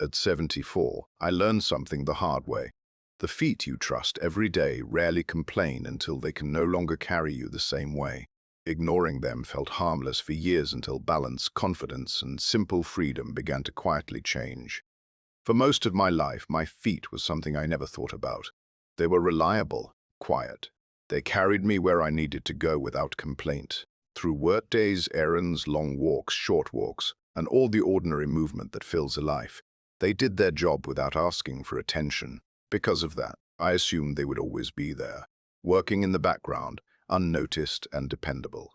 At 74, I learned something the hard way. The feet you trust every day rarely complain until they can no longer carry you the same way. Ignoring them felt harmless for years until balance, confidence, and simple freedom began to quietly change. For most of my life, my feet was something I never thought about. They were reliable, quiet. They carried me where I needed to go without complaint. Through workdays, errands, long walks, short walks, and all the ordinary movement that fills a life. They did their job without asking for attention. Because of that, I assumed they would always be there, working in the background, unnoticed and dependable.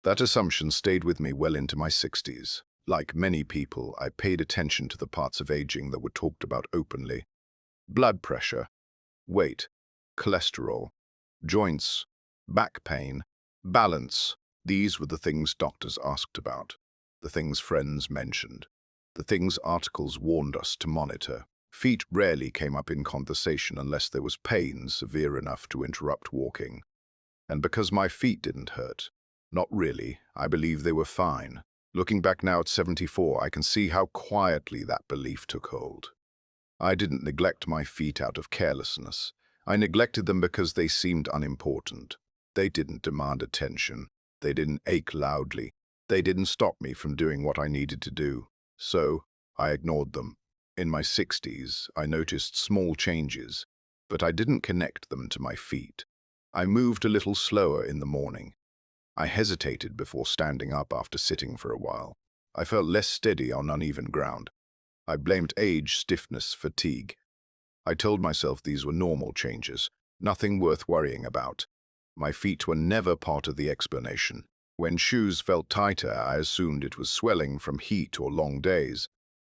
That assumption stayed with me well into my 60s. Like many people, I paid attention to the parts of aging that were talked about openly. Blood pressure, weight, cholesterol, joints, back pain, balance. These were the things doctors asked about, the things friends mentioned, the things articles warned us to monitor. Feet rarely came up in conversation unless there was pain severe enough to interrupt walking. And because my feet didn't hurt, not really, I believe they were fine. Looking back now at 74, I can see how quietly that belief took hold. I didn't neglect my feet out of carelessness. I neglected them because they seemed unimportant. They didn't demand attention. They didn't ache loudly. They didn't stop me from doing what I needed to do. So, I ignored them. In my 60s, I noticed small changes, but I didn't connect them to my feet. I moved a little slower in the morning. I hesitated before standing up after sitting for a while. I felt less steady on uneven ground. I blamed age, stiffness, fatigue. I told myself these were normal changes, nothing worth worrying about. My feet were never part of the explanation. When shoes felt tighter, I assumed it was swelling from heat or long days.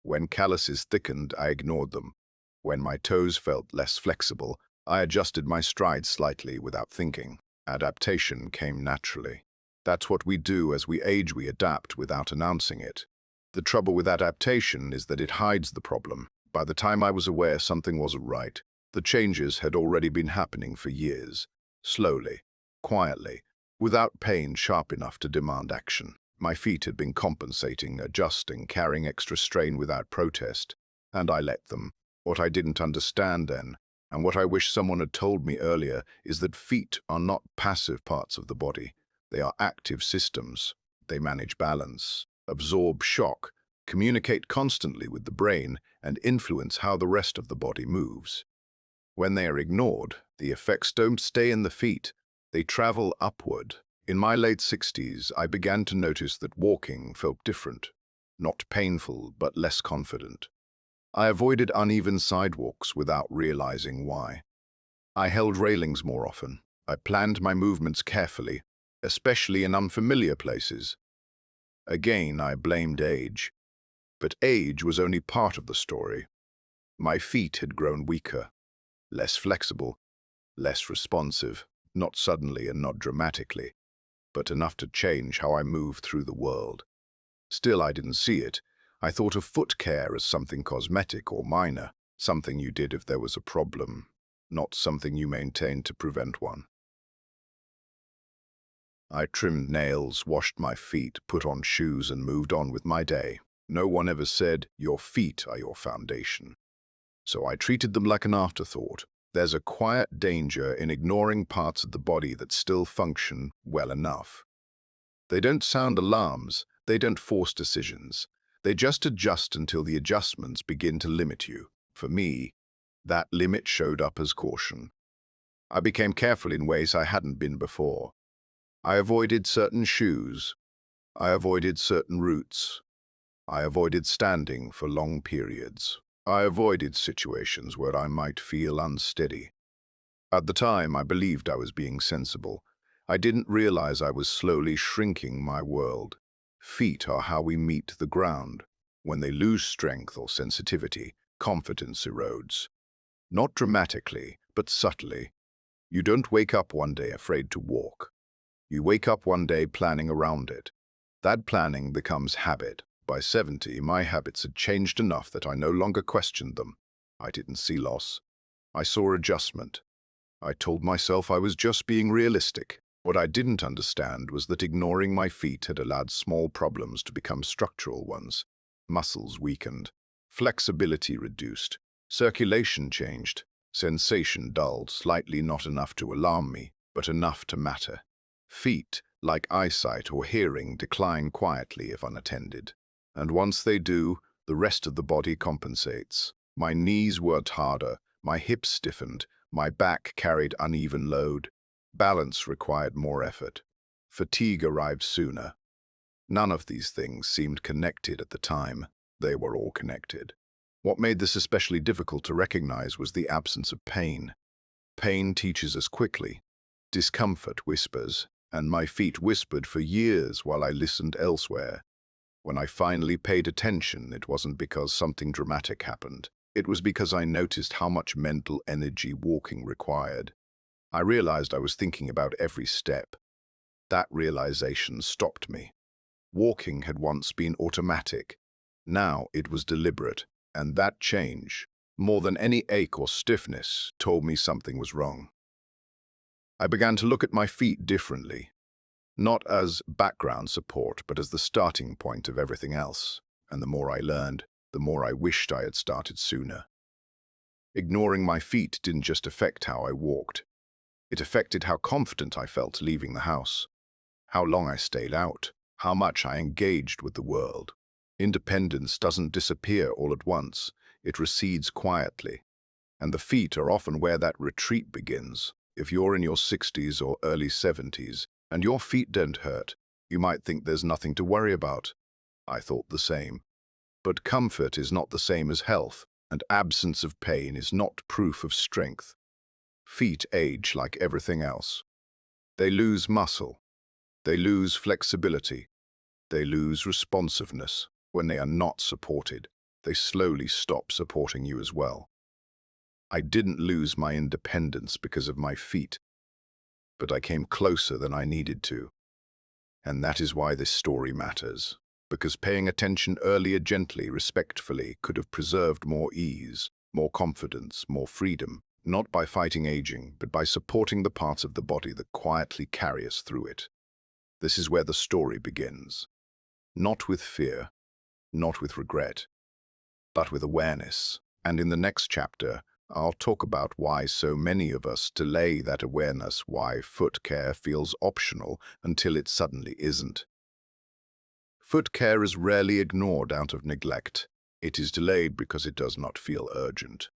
When calluses thickened, I ignored them. When my toes felt less flexible, I adjusted my stride slightly without thinking. Adaptation came naturally. That's what we do as we age, we adapt without announcing it. The trouble with adaptation is that it hides the problem. By the time I was aware something wasn't right, the changes had already been happening for years. Slowly, quietly, without pain sharp enough to demand action. My feet had been compensating, adjusting, carrying extra strain without protest, and I let them. What I didn't understand then, and what I wish someone had told me earlier, is that feet are not passive parts of the body. They are active systems. They manage balance, absorb shock, communicate constantly with the brain, and influence how the rest of the body moves. When they are ignored, the effects don't stay in the feet. They travel upward. In my late 60s, I began to notice that walking felt different. Not painful, but less confident. I avoided uneven sidewalks without realizing why. I held railings more often. I planned my movements carefully, especially in unfamiliar places. Again, I blamed age. But age was only part of the story. My feet had grown weaker, less flexible, less responsive, not suddenly and not dramatically, but enough to change how I moved through the world. Still, I didn't see it. I thought of foot care as something cosmetic or minor, something you did if there was a problem, not something you maintained to prevent one. I trimmed nails, washed my feet, put on shoes, and moved on with my day. No one ever said, "Your feet are your foundation." So I treated them like an afterthought. There's a quiet danger in ignoring parts of the body that still function well enough. They don't sound alarms, they don't force decisions. They just adjust until the adjustments begin to limit you. For me, that limit showed up as caution. I became careful in ways I hadn't been before. I avoided certain shoes. I avoided certain routes. I avoided standing for long periods. I avoided situations where I might feel unsteady. At the time, I believed I was being sensible. I didn't realize I was slowly shrinking my world. Feet are how we meet the ground. When they lose strength or sensitivity, confidence erodes. Not dramatically, but subtly. You don't wake up one day afraid to walk. You wake up one day planning around it. That planning becomes habit. By 70, my habits had changed enough that I no longer questioned them. I didn't see loss. I saw adjustment. I told myself I was just being realistic. What I didn't understand was that ignoring my feet had allowed small problems to become structural ones. Muscles weakened, Flexibility reduced. Circulation changed. Sensation dulled, slightly, not enough to alarm me, but enough to matter. Feet, like eyesight or hearing, decline quietly if unattended. And once they do, the rest of the body compensates. My knees worked harder, my hips stiffened, my back carried uneven load. Balance required more effort. Fatigue arrived sooner. None of these things seemed connected at the time. They were all connected. What made this especially difficult to recognize was the absence of pain. Pain teaches us quickly. Discomfort whispers, and my feet whispered for years while I listened elsewhere. When I finally paid attention, it wasn't because something dramatic happened. It was because I noticed how much mental energy walking required. I realized I was thinking about every step. That realization stopped me. Walking had once been automatic. Now it was deliberate, and that change, more than any ache or stiffness, told me something was wrong. I began to look at my feet differently, not as background support, but as the starting point of everything else. And the more I learned, the more I wished I had started sooner. Ignoring my feet didn't just affect how I walked. It affected how confident I felt leaving the house, how long I stayed out, how much I engaged with the world. Independence doesn't disappear all at once. It recedes quietly. And the feet are often where that retreat begins. If you're in your 60s or early 70s and your feet don't hurt, you might think there's nothing to worry about. I thought the same. But comfort is not the same as health, and absence of pain is not proof of strength. Feet age like everything else. They lose muscle. They lose flexibility. They lose responsiveness. When they are not supported, they slowly stop supporting you as well. I didn't lose my independence because of my feet, but I came closer than I needed to. And that is why this story matters, because paying attention earlier, gently, respectfully, could have preserved more ease, more confidence, more freedom, not by fighting aging, but by supporting the parts of the body that quietly carry us through it. This is where the story begins. Not with fear, not with regret, but with awareness. And in the next chapter, I'll talk about why so many of us delay that awareness, why foot care feels optional until it suddenly isn't. Foot care is rarely ignored out of neglect. It is delayed because it does not feel urgent.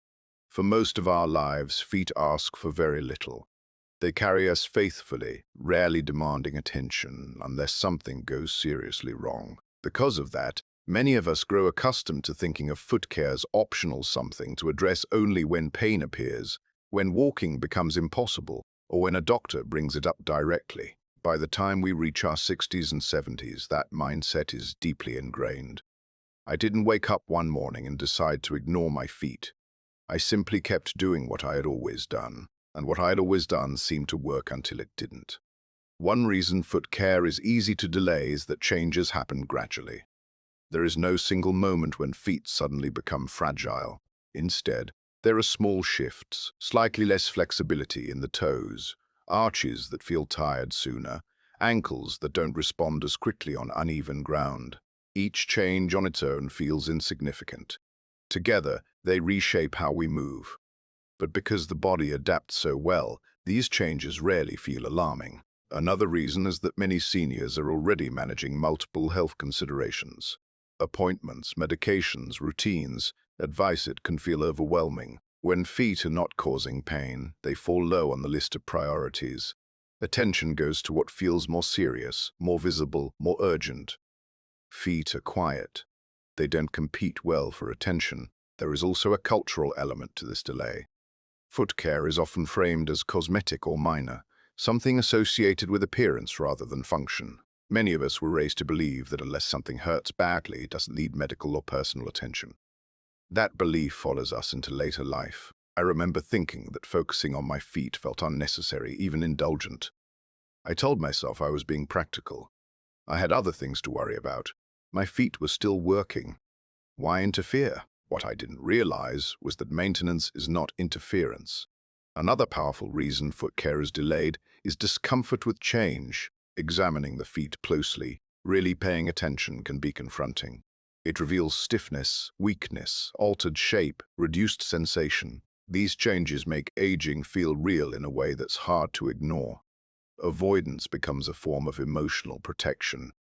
For most of our lives, feet ask for very little. They carry us faithfully, rarely demanding attention unless something goes seriously wrong. Because of that, many of us grow accustomed to thinking of foot care as optional, something to address only when pain appears, when walking becomes impossible, or when a doctor brings it up directly. By the time we reach our 60s and 70s, that mindset is deeply ingrained. I didn't wake up one morning and decide to ignore my feet. I simply kept doing what I had always done, and what I had always done seemed to work until it didn't. One reason foot care is easy to delay is that changes happen gradually. There is no single moment when feet suddenly become fragile. Instead, there are small shifts, slightly less flexibility in the toes, arches that feel tired sooner, ankles that don't respond as quickly on uneven ground. Each change on its own feels insignificant. Together, they reshape how we move. But because the body adapts so well, these changes rarely feel alarming. Another reason is that many seniors are already managing multiple health considerations. Appointments, medications, routines, advice. It can feel overwhelming. When feet are not causing pain, they fall low on the list of priorities. Attention goes to what feels more serious, more visible, more urgent. Feet are quiet. They don't compete well for attention. There is also a cultural element to this delay. Foot care is often framed as cosmetic or minor, something associated with appearance rather than function. Many of us were raised to believe that unless something hurts badly, it doesn't need medical or personal attention. That belief follows us into later life. I remember thinking that focusing on my feet felt unnecessary, even indulgent. I told myself I was being practical. I had other things to worry about. My feet were still working. Why interfere? What I didn't realize was that maintenance is not interference. Another powerful reason foot care is delayed is discomfort with change. Examining the feet closely, really paying attention, can be confronting. It reveals stiffness, weakness, altered shape, reduced sensation. These changes make aging feel real in a way that's hard to ignore. Avoidance becomes a form of emotional protection.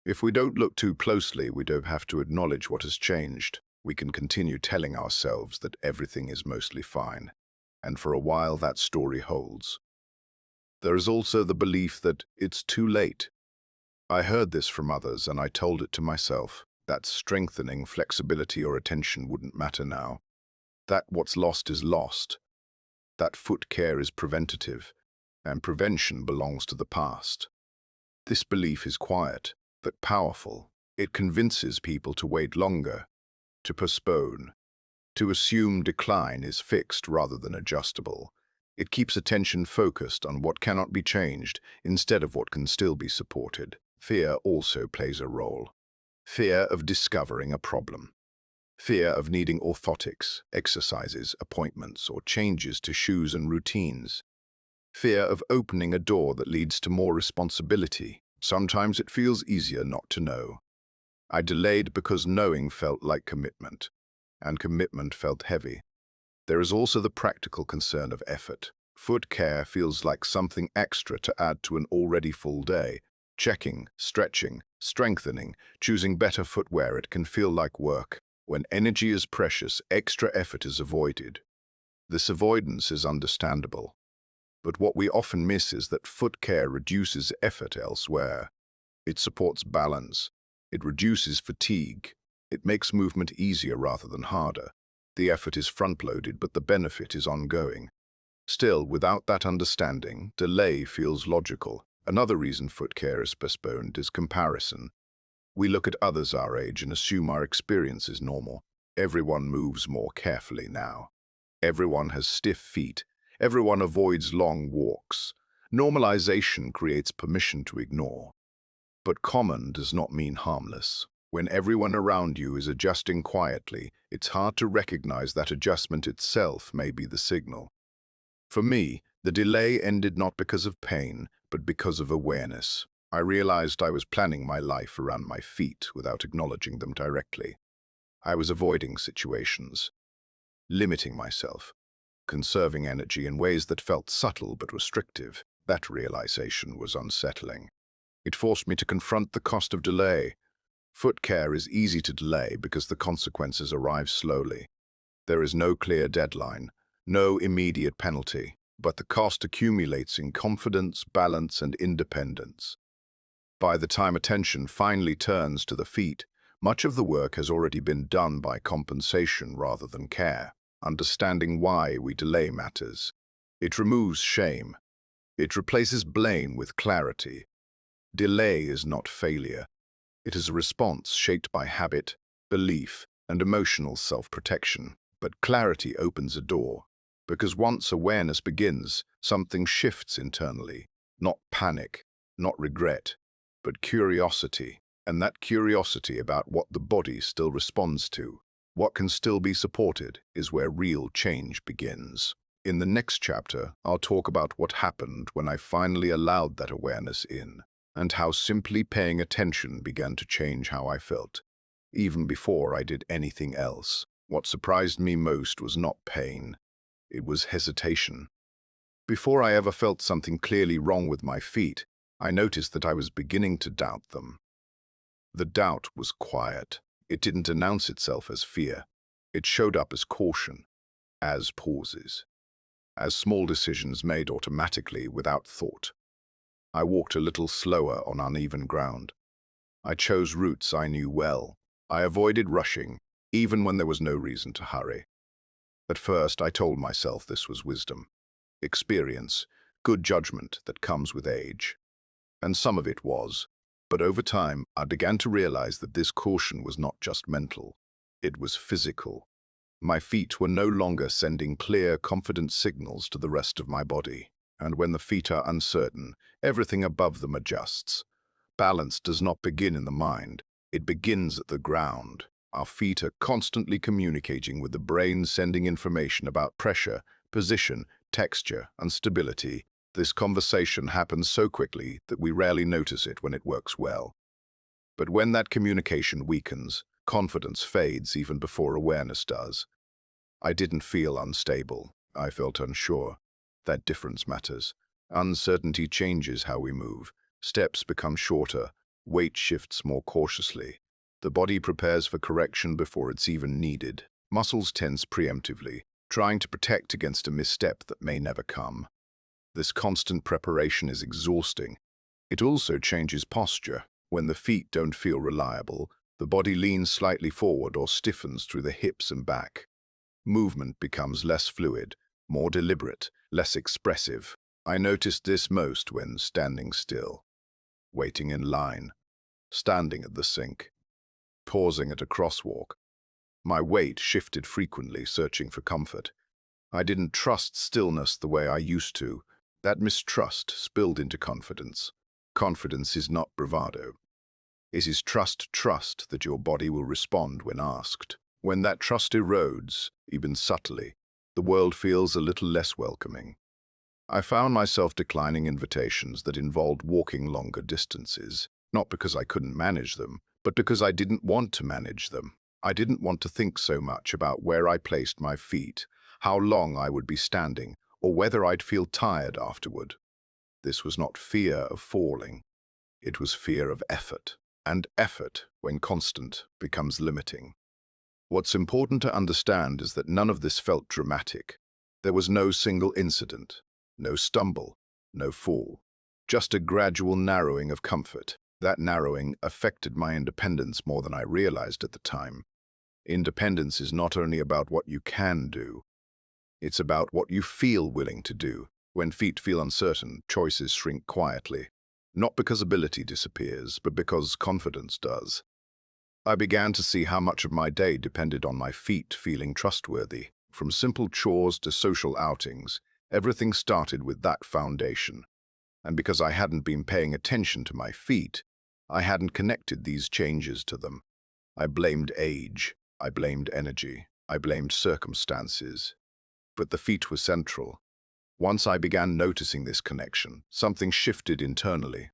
If we don't look too closely, we don't have to acknowledge what has changed. We can continue telling ourselves that everything is mostly fine. And for a while, that story holds. There is also the belief that it's too late. I heard this from others and I told it to myself, that strengthening, flexibility or attention wouldn't matter now. That what's lost is lost. That foot care is preventative, and prevention belongs to the past. This belief is quiet, but powerful. It convinces people to wait longer, to postpone, to assume decline is fixed rather than adjustable. It keeps attention focused on what cannot be changed instead of what can still be supported. Fear also plays a role. Fear of discovering a problem. Fear of needing orthotics, exercises, appointments, or changes to shoes and routines. Fear of opening a door that leads to more responsibility. Sometimes it feels easier not to know. I delayed because knowing felt like commitment, and commitment felt heavy. There is also the practical concern of effort. Foot care feels like something extra to add to an already full day. Checking, stretching, strengthening, choosing better footwear, it can feel like work. When energy is precious, extra effort is avoided. This avoidance is understandable. But what we often miss is that foot care reduces effort elsewhere. It supports balance. It reduces fatigue. It makes movement easier rather than harder. The effort is front-loaded, but the benefit is ongoing. Still, without that understanding, delay feels logical. Another reason foot care is postponed is comparison. We look at others our age and assume our experience is normal. Everyone moves more carefully now. Everyone has stiff feet. Everyone avoids long walks. Normalization creates permission to ignore. But common does not mean harmless. When everyone around you is adjusting quietly, it's hard to recognize that adjustment itself may be the signal. For me, the delay ended not because of pain, but because of awareness. I realized I was planning my life around my feet without acknowledging them directly. I was avoiding situations, limiting myself, conserving energy in ways that felt subtle but restrictive. That realization was unsettling. It forced me to confront the cost of delay. Foot care is easy to delay because the consequences arrive slowly. There is no clear deadline, no immediate penalty, but the cost accumulates in confidence, balance, and independence. By the time attention finally turns to the feet, much of the work has already been done by compensation rather than care. Understanding why we delay matters. It removes shame. It replaces blame with clarity. Delay is not failure. It is a response shaped by habit, belief, and emotional self-protection. But clarity opens a door, because once awareness begins, something shifts internally. Not panic, not regret, but curiosity. And that curiosity about what the body still responds to, what can still be supported, is where real change begins. In the next chapter, I'll talk about what happened when I finally allowed that awareness in, and how simply paying attention began to change how I felt, even before I did anything else. What surprised me most was not pain, it was hesitation. Before I ever felt something clearly wrong with my feet, I noticed that I was beginning to doubt them. The doubt was quiet. It didn't announce itself as fear. It showed up as caution, as pauses, as small decisions made automatically without thought. I walked a little slower on uneven ground. I chose routes I knew well. I avoided rushing, even when there was no reason to hurry. At first, I told myself this was wisdom, experience, good judgment that comes with age. And some of it was. But over time, I began to realize that this caution was not just mental. It was physical. My feet were no longer sending clear, confident signals to the rest of my body. And when the feet are uncertain, everything above them adjusts. Balance does not begin in the mind. It begins at the ground. Our feet are constantly communicating with the brain, sending information about pressure, position, texture, and stability. This conversation happens so quickly that we rarely notice it when it works well. But when that communication weakens, Confidence fades even before awareness does. I didn't feel unstable. I felt unsure. That difference matters. Uncertainty changes how we move. Steps become shorter. Weight shifts more cautiously. The body prepares for correction before it's even needed. Muscles tense preemptively, trying to protect against a misstep that may never come. This constant preparation is exhausting. It also changes posture. When the feet don't feel reliable, the body leans slightly forward or stiffens through the hips and back. Movement becomes less fluid, more deliberate, less expressive. I noticed this most when standing still, waiting in line, standing at the sink, pausing at a crosswalk. My weight shifted frequently, searching for comfort. I didn't trust stillness the way I used to. That mistrust spilled into confidence. Confidence is not bravado. It is trust that your body will respond when asked. When that trust erodes, even subtly, the world feels a little less welcoming. I found myself declining invitations that involved walking longer distances, not because I couldn't manage them, but because I didn't want to manage them. I didn't want to think so much about where I placed my feet, how long I would be standing, or whether I'd feel tired afterward. This was not fear of falling. It was fear of effort. And effort, when constant, becomes limiting. What's important to understand is that none of this felt dramatic. There was no single incident, no stumble, no fall. Just a gradual narrowing of comfort. That narrowing affected my independence more than I realized at the time. Independence is not only about what you can do, it's about what you feel willing to do. When feet feel uncertain, choices shrink quietly. Not because ability disappears, but because confidence does. I began to see how much of my day depended on my feet feeling trustworthy. From simple chores to social outings, everything started with that foundation. And because I hadn't been paying attention to my feet, I hadn't connected these changes to them. I blamed age, I blamed energy, I blamed circumstances. But the feet were central. Once I began noticing this connection, something shifted internally.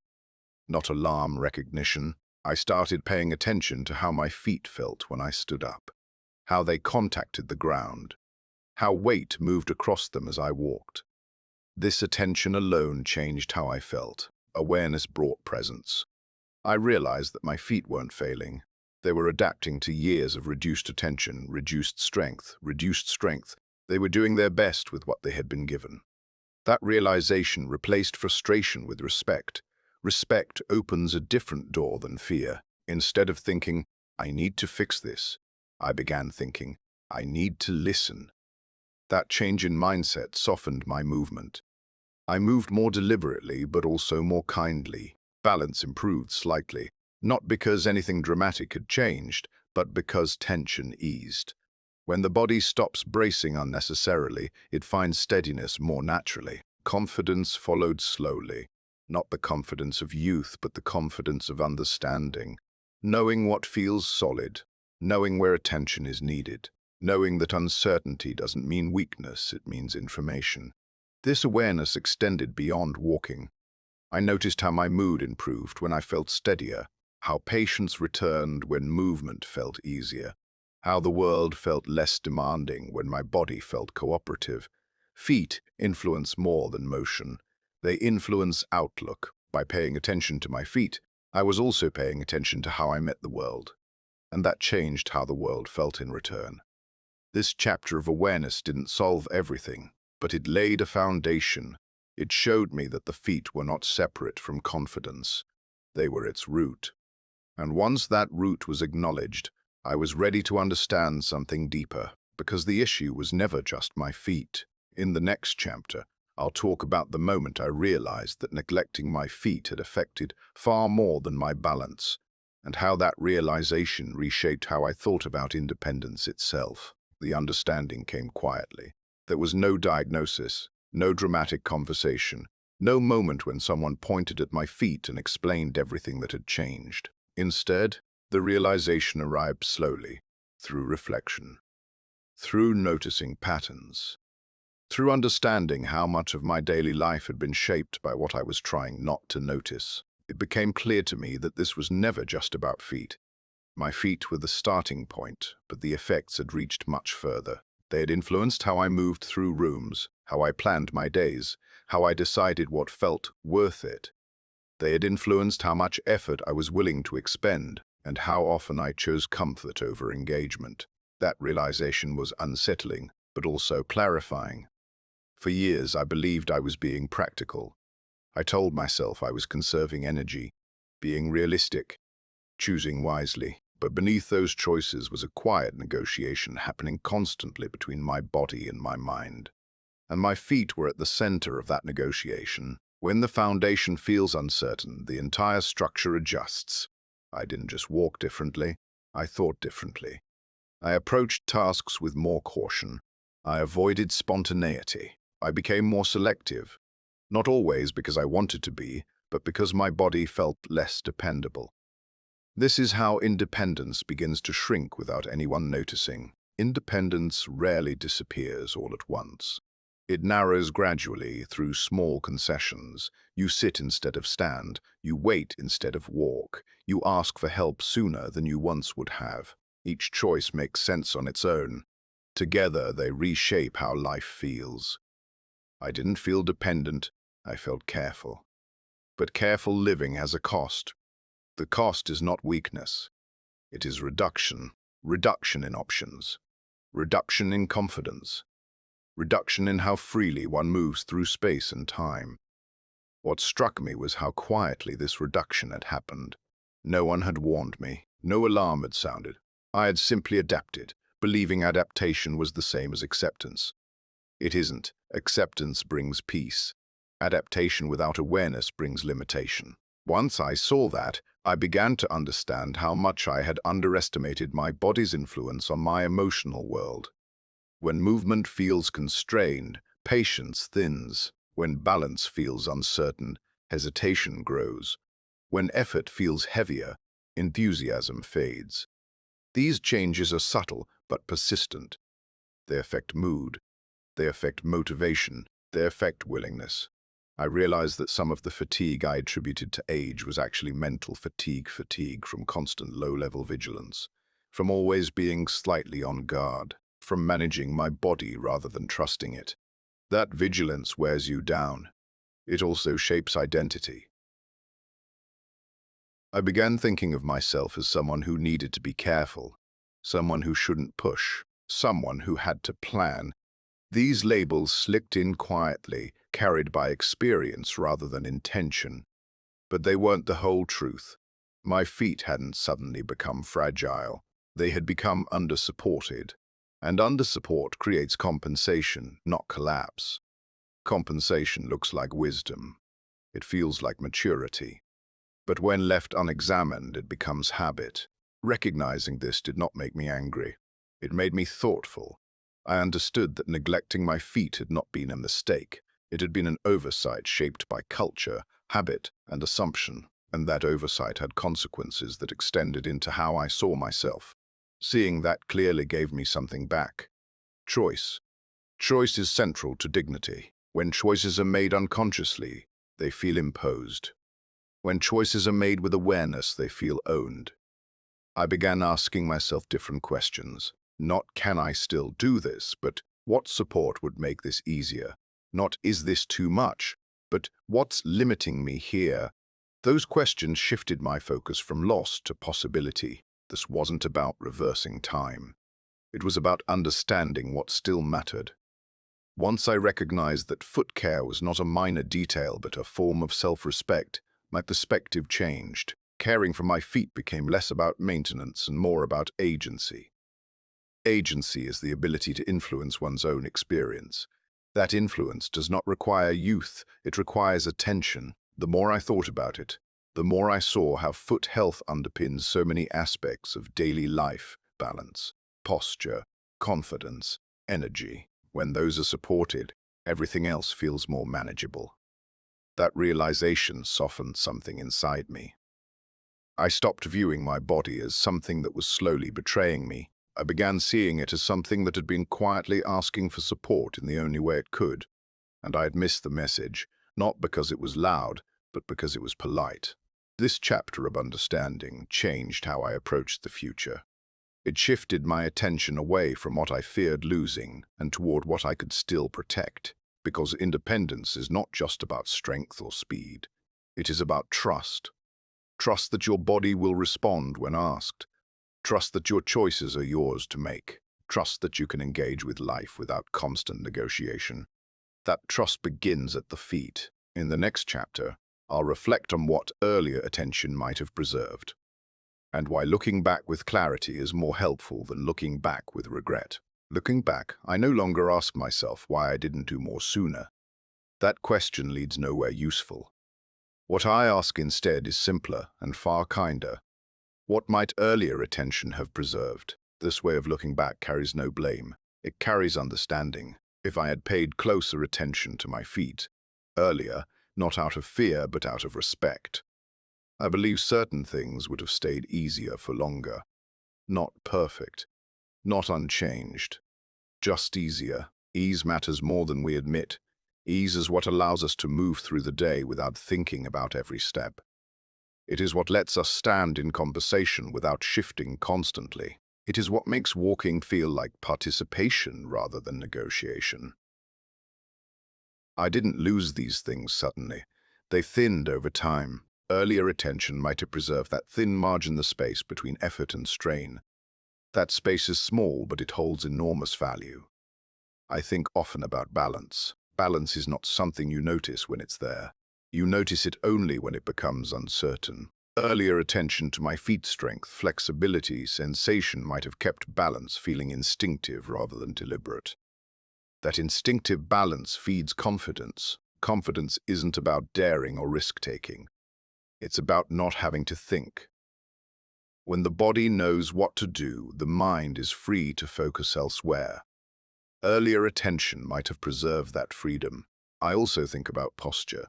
Not alarm recognition. I started paying attention to how my feet felt when I stood up, how they contacted the ground, how weight moved across them as I walked. This attention alone changed how I felt. Awareness brought presence. I realized that my feet weren't failing. They were adapting to years of reduced attention, reduced strength. They were doing their best with what they had been given. That realization replaced frustration with respect. Respect opens a different door than fear. Instead of thinking, I need to fix this, I began thinking, I need to listen. That change in mindset softened my movement. I moved more deliberately, but also more kindly. Balance improved slightly, not because anything dramatic had changed, but because tension eased. When the body stops bracing unnecessarily, it finds steadiness more naturally. Confidence followed slowly. Not the confidence of youth, but the confidence of understanding. Knowing what feels solid. Knowing where attention is needed. Knowing that uncertainty doesn't mean weakness, it means information. This awareness extended beyond walking. I noticed how my mood improved when I felt steadier, how patience returned when movement felt easier, how the world felt less demanding when my body felt cooperative. Feet influence more than motion. They influence outlook. By paying attention to my feet, I was also paying attention to how I met the world, and that changed how the world felt in return. This chapter of awareness didn't solve everything, but it laid a foundation. It showed me that the feet were not separate from confidence. They were its root. And once that root was acknowledged, I was ready to understand something deeper, because the issue was never just my feet. In the next chapter, I'll talk about the moment I realized that neglecting my feet had affected far more than my balance, and how that realization reshaped how I thought about independence itself. The understanding came quietly. There was no diagnosis, no dramatic conversation, no moment when someone pointed at my feet and explained everything that had changed. Instead, the realization arrived slowly, through reflection, through noticing patterns, through understanding how much of my daily life had been shaped by what I was trying not to notice. It became clear to me that this was never just about feet. My feet were the starting point, but the effects had reached much further. They had influenced how I moved through rooms, how I planned my days, how I decided what felt worth it. They had influenced how much effort I was willing to expend, and how often I chose comfort over engagement. That realization was unsettling, but also clarifying. For years, I believed I was being practical. I told myself I was conserving energy, being realistic, choosing wisely. But beneath those choices was a quiet negotiation happening constantly between my body and my mind. And my feet were at the center of that negotiation. When the foundation feels uncertain, the entire structure adjusts. I didn't just walk differently, I thought differently. I approached tasks with more caution. I avoided spontaneity. I became more selective, not always because I wanted to be, but because my body felt less dependable. This is how independence begins to shrink without anyone noticing. Independence rarely disappears all at once. It narrows gradually through small concessions. You sit instead of stand. You wait instead of walk. You ask for help sooner than you once would have. Each choice makes sense on its own. Together, they reshape how life feels. I didn't feel dependent. I felt careful. But careful living has a cost. The cost is not weakness. It is reduction. Reduction in options. Reduction in confidence. Reduction in how freely one moves through space and time. What struck me was how quietly this reduction had happened. No one had warned me. No alarm had sounded. I had simply adapted, believing adaptation was the same as acceptance. It isn't. Acceptance brings peace. Adaptation without awareness brings limitation. Once I saw that, I began to understand how much I had underestimated my body's influence on my emotional world. When movement feels constrained, patience thins. When balance feels uncertain, hesitation grows. When effort feels heavier, enthusiasm fades. These changes are subtle but persistent. They affect mood. They affect motivation. They affect willingness. I realized that some of the fatigue I attributed to age was actually mental fatigue from constant low-level vigilance, from always being slightly on guard, from managing my body rather than trusting it. That vigilance wears you down. It also shapes identity. I began thinking of myself as someone who needed to be careful, someone who shouldn't push, someone who had to plan. These labels slipped in quietly, carried by experience rather than intention. But they weren't the whole truth. My feet hadn't suddenly become fragile. They had become under-supported. And under-support creates compensation, not collapse. Compensation looks like wisdom. It feels like maturity. But when left unexamined, it becomes habit. Recognizing this did not make me angry. It made me thoughtful. I understood that neglecting my feet had not been a mistake. It had been an oversight shaped by culture, habit, and assumption, and that oversight had consequences that extended into how I saw myself. Seeing that clearly gave me something back. Choice. Choice is central to dignity. When choices are made unconsciously, they feel imposed. When choices are made with awareness, they feel owned. I began asking myself different questions. Not can I still do this, but what support would make this easier? Not is this too much, but what's limiting me here? Those questions shifted my focus from loss to possibility. This wasn't about reversing time. It was about understanding what still mattered. Once I recognized that foot care was not a minor detail but a form of self-respect, my perspective changed. Caring for my feet became less about maintenance and more about agency. Agency is the ability to influence one's own experience. That influence does not require youth, it requires attention. The more I thought about it, the more I saw how foot health underpins so many aspects of daily life: balance, posture, confidence, energy. When those are supported, everything else feels more manageable. That realization softened something inside me. I stopped viewing my body as something that was slowly betraying me. I began seeing it as something that had been quietly asking for support in the only way it could. And I had missed the message, not because it was loud, but because it was polite. This chapter of understanding changed how I approached the future. It shifted my attention away from what I feared losing and toward what I could still protect, because independence is not just about strength or speed. It is about trust. Trust that your body will respond when asked. Trust that your choices are yours to make. Trust that you can engage with life without constant negotiation. That trust begins at the feet. In the next chapter, I'll reflect on what earlier attention might have preserved, and why looking back with clarity is more helpful than looking back with regret. Looking back, I no longer ask myself why I didn't do more sooner. That question leads nowhere useful. What I ask instead is simpler and far kinder. What might earlier attention have preserved? This way of looking back carries no blame. It carries understanding. If I had paid closer attention to my feet earlier, not out of fear but out of respect, I believe certain things would have stayed easier for longer. Not perfect, not unchanged, just easier. Ease matters more than we admit. Ease is what allows us to move through the day without thinking about every step. It is what lets us stand in conversation without shifting constantly. It is what makes walking feel like participation rather than negotiation. I didn't lose these things suddenly. They thinned over time. Earlier attention might have preserved that thin margin, the space between effort and strain. That space is small, but it holds enormous value. I think often about balance. Balance is not something you notice when it's there. You notice it only when it becomes uncertain. Earlier attention to my feet strength, flexibility, sensation might have kept balance feeling instinctive rather than deliberate. That instinctive balance feeds confidence. Confidence isn't about daring or risk-taking. It's about not having to think. When the body knows what to do, the mind is free to focus elsewhere. Earlier attention might have preserved that freedom. I also think about posture.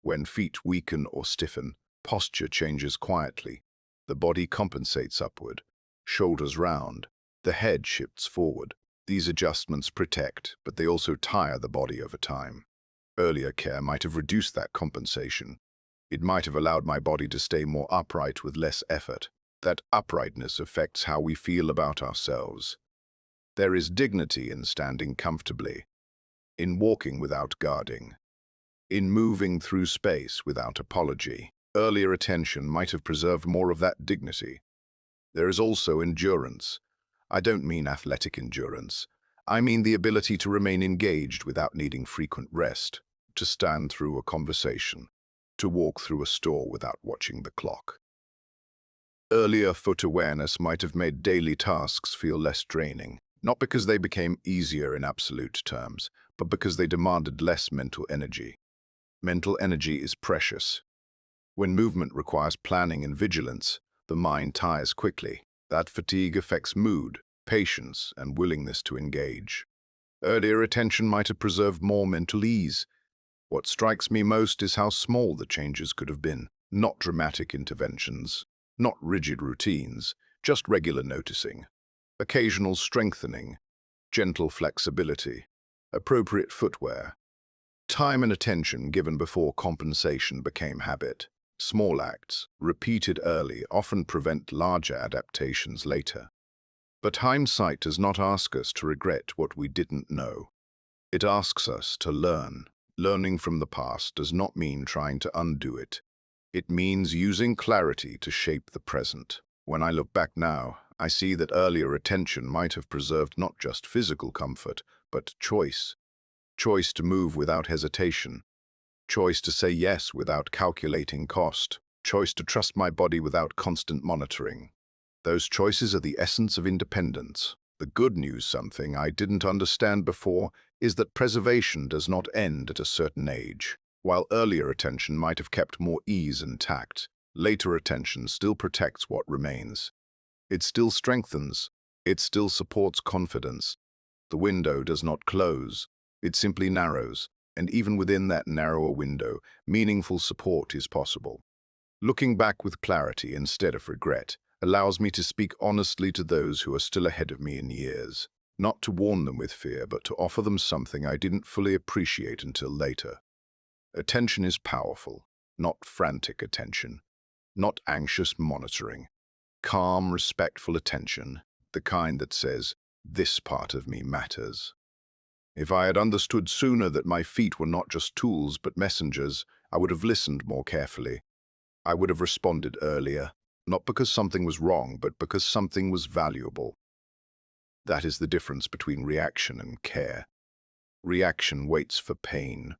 When feet weaken or stiffen, posture changes quietly. The body compensates upward, shoulders round, the head shifts forward. These adjustments protect, but they also tire the body over time. Earlier care might have reduced that compensation. It might have allowed my body to stay more upright with less effort. That uprightness affects how we feel about ourselves. There is dignity in standing comfortably, in walking without guarding, in moving through space without apology. Earlier attention might have preserved more of that dignity. There is also endurance. I don't mean athletic endurance. I mean the ability to remain engaged without needing frequent rest, to stand through a conversation, to walk through a store without watching the clock. Earlier foot awareness might have made daily tasks feel less draining, not because they became easier in absolute terms, but because they demanded less mental energy. Mental energy is precious. When movement requires planning and vigilance, the mind tires quickly. That fatigue affects mood, patience, and willingness to engage. Earlier attention might have preserved more mental ease. What strikes me most is how small the changes could have been. Not dramatic interventions, not rigid routines, just regular noticing. Occasional strengthening, gentle flexibility, appropriate footwear. Time and attention given before compensation became habit. Small acts, repeated early, often prevent larger adaptations later. But hindsight does not ask us to regret what we didn't know. It asks us to learn. Learning from the past does not mean trying to undo it. It means using clarity to shape the present. When I look back now, I see that earlier attention might have preserved not just physical comfort, but choice. Choice to move without hesitation. Choice to say yes without calculating cost. Choice to trust my body without constant monitoring. Those choices are the essence of independence. The good news, something I didn't understand before, is that preservation does not end at a certain age. While earlier attention might have kept more ease and tact, later attention still protects what remains. It still strengthens. It still supports confidence. The window does not close. It simply narrows, and even within that narrower window, meaningful support is possible. Looking back with clarity instead of regret allows me to speak honestly to those who are still ahead of me in years, not to warn them with fear, but to offer them something I didn't fully appreciate until later. Attention is powerful, not frantic attention. not anxious monitoring. Calm, respectful attention, the kind that says, "This part of me matters." If I had understood sooner that my feet were not just tools but messengers, I would have listened more carefully. I would have responded earlier, not because something was wrong, but because something was valuable. That is the difference between reaction and care. Reaction waits for pain.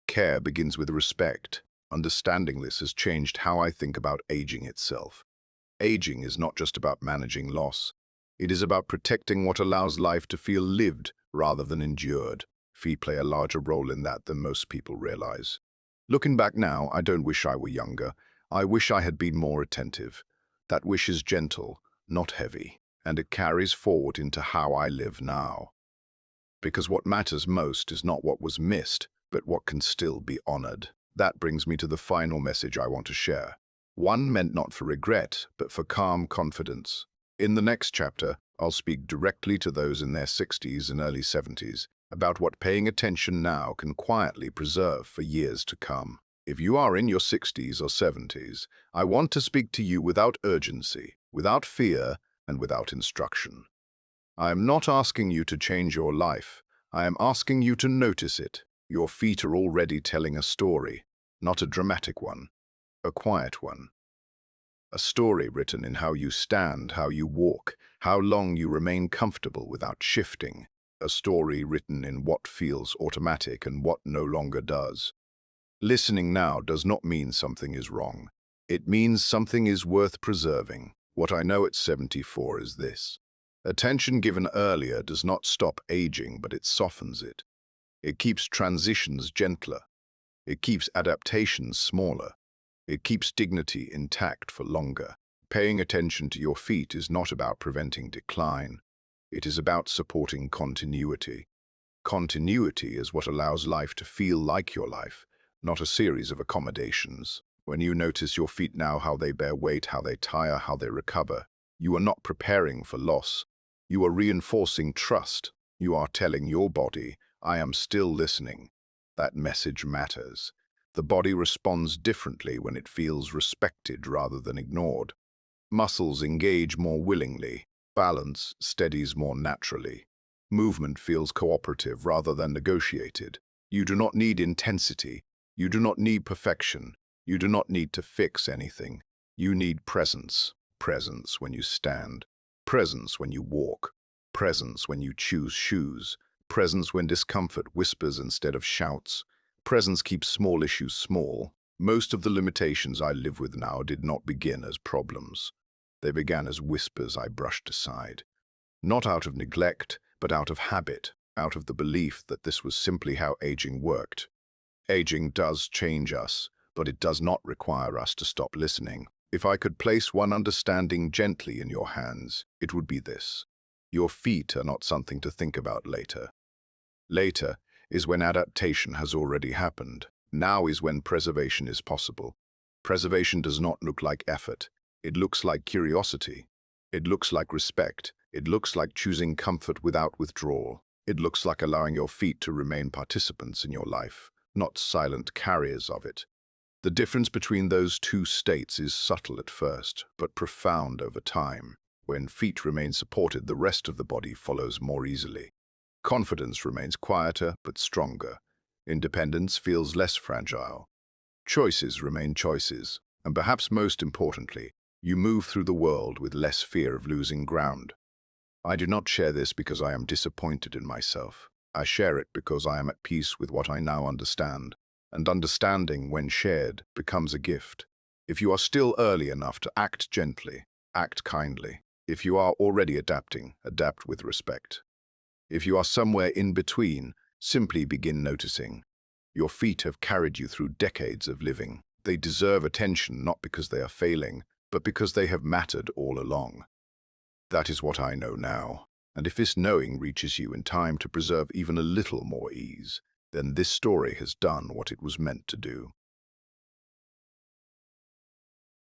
Care begins with respect. Understanding this has changed how I think about aging itself. Aging is not just about managing loss. It is about protecting what allows life to feel lived rather than endured. Feet play a larger role in that than most people realize. Looking back now, I don't wish I were younger. I wish I had been more attentive. That wish is gentle, not heavy, and it carries forward into how I live now. Because what matters most is not what was missed, but what can still be honored. That brings me to the final message I want to share. One meant not for regret, but for calm confidence. In the next chapter, I'll speak directly to those in their 60s and early 70s about what paying attention now can quietly preserve for years to come. If you are in your 60s or 70s, I want to speak to you without urgency, without fear, and without instruction. I am not asking you to change your life. I am asking you to notice it. Your feet are already telling a story, not a dramatic one, a quiet one. A story written in how you stand, how you walk, how long you remain comfortable without shifting. A story written in what feels automatic and what no longer does. Listening now does not mean something is wrong. It means something is worth preserving. What I know at 74 is this. Attention given earlier does not stop aging, but it softens it. It keeps transitions gentler. It keeps adaptations smaller. It keeps dignity intact for longer. Paying attention to your feet is not about preventing decline. It is about supporting continuity. Continuity is what allows life to feel like your life, not a series of accommodations. When you notice your feet now, how they bear weight, how they tire, how they recover, you are not preparing for loss. You are reinforcing trust. You are telling your body, "I am still listening." That message matters. The body responds differently when it feels respected rather than ignored. Muscles engage more willingly. Balance steadies more naturally. Movement feels cooperative rather than negotiated. You do not need intensity. You do not need perfection. You do not need to fix anything. You need presence. Presence when you stand. Presence when you walk. Presence when you choose shoes. Presence when discomfort whispers instead of shouts. Presence keeps small issues small. Most of the limitations I live with now did not begin as problems. They began as whispers I brushed aside. Not out of neglect, but out of habit, out of the belief that this was simply how aging worked. Aging does change us, but it does not require us to stop listening. If I could place one understanding gently in your hands, it would be this. Your feet are not something to think about later. Later is when adaptation has already happened. Now is when preservation is possible. Preservation does not look like effort. It looks like curiosity. It looks like respect. It looks like choosing comfort without withdrawal. It looks like allowing your feet to remain participants in your life, not silent carriers of it. The difference between those two states is subtle at first, but profound over time. When feet remain supported, the rest of the body follows more easily. Confidence remains quieter but stronger. Independence feels less fragile. Choices remain choices, and perhaps most importantly, you move through the world with less fear of losing ground. I do not share this because I am disappointed in myself. I share it because I am at peace with what I now understand, and understanding, when shared, becomes a gift. If you are still early enough to act gently, act kindly. If you are already adapting, adapt with respect. If you are somewhere in between, simply begin noticing. Your feet have carried you through decades of living. They deserve attention not because they are failing, but because they have mattered all along. That is what I know now, and if this knowing reaches you in time to preserve even a little more ease, then this story has done what it was meant to do.